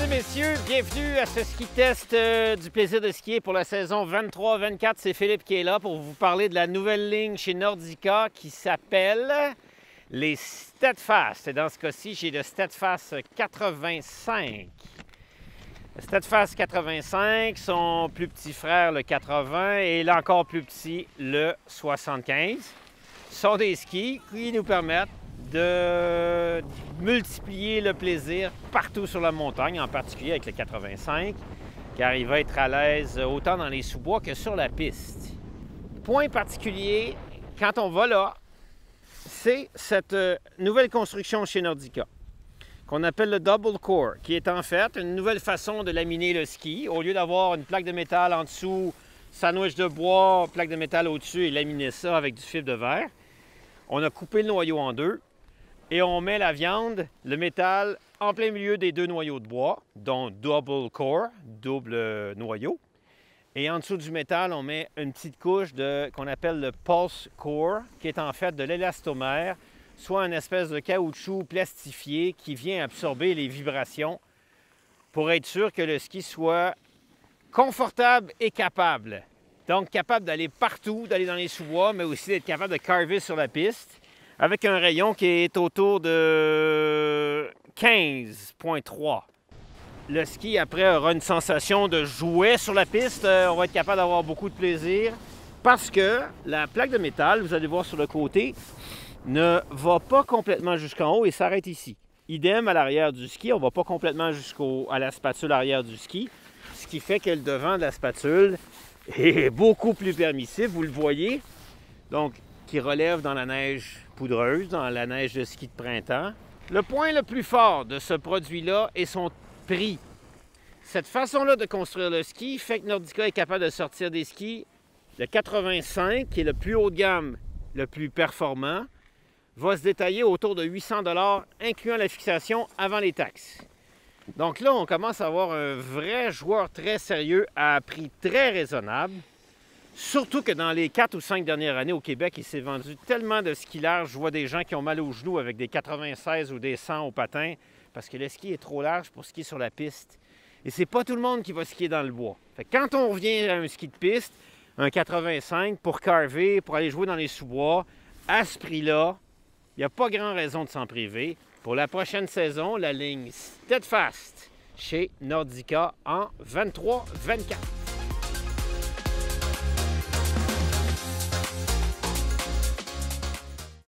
et messieurs, bienvenue à ce ski test du plaisir de skier pour la saison 23-24. C'est Philippe qui est là pour vous parler de la nouvelle ligne chez Nordica qui s'appelle les Steadfast. Et dans ce cas-ci, j'ai le Steadfast 85. Le Steadfast 85, son plus petit frère, le 80, et l'encore plus petit, le 75. Ce sont des skis qui nous permettent de multiplier le plaisir partout sur la montagne, en particulier avec le 85, car il va être à l'aise autant dans les sous-bois que sur la piste. Point particulier, quand on va là, c'est cette nouvelle construction chez Nordica, qu'on appelle le Double Core, qui est en fait une nouvelle façon de laminer le ski. Au lieu d'avoir une plaque de métal en dessous, sandwich de bois, plaque de métal au-dessus et laminer ça avec du fibre de verre, on a coupé le noyau en deux et on met la viande, le métal, en plein milieu des deux noyaux de bois, dont Double Core, double noyau. Et en dessous du métal, on met une petite couche qu'on appelle le Pulse Core, qui est en fait de l'élastomère, soit une espèce de caoutchouc plastifié qui vient absorber les vibrations pour être sûr que le ski soit confortable et capable. Donc, capable d'aller partout, d'aller dans les sous-bois, mais aussi d'être capable de carver sur la piste avec un rayon qui est autour de 15,3. Le ski, après, aura une sensation de jouet sur la piste. On va être capable d'avoir beaucoup de plaisir parce que la plaque de métal, vous allez voir sur le côté, ne va pas complètement jusqu'en haut et s'arrête ici. Idem à l'arrière du ski, on ne va pas complètement jusqu'à la spatule arrière du ski, ce qui fait que le devant de la spatule est beaucoup plus permissif, vous le voyez, donc qui relève dans la neige poudreuse, dans la neige de ski de printemps. Le point le plus fort de ce produit-là est son prix. Cette façon-là de construire le ski fait que Nordica est capable de sortir des skis. Le 85, qui est le plus haut de gamme, le plus performant, va se détailler autour de 800 $, incluant la fixation avant les taxes. Donc là, on commence à avoir un vrai joueur très sérieux à prix très raisonnable. Surtout que dans les 4 ou 5 dernières années au Québec, il s'est vendu tellement de skis larges. Je vois des gens qui ont mal aux genoux avec des 96 ou des 100 au patin parce que le ski est trop large pour skier sur la piste. Et c'est pas tout le monde qui va skier dans le bois. Fait que quand on revient à un ski de piste, un 85 pour carver, pour aller jouer dans les sous-bois, à ce prix-là, il n'y a pas grand raison de s'en priver. Pour la prochaine saison, la ligne Steadfast chez Nordica en 23-24.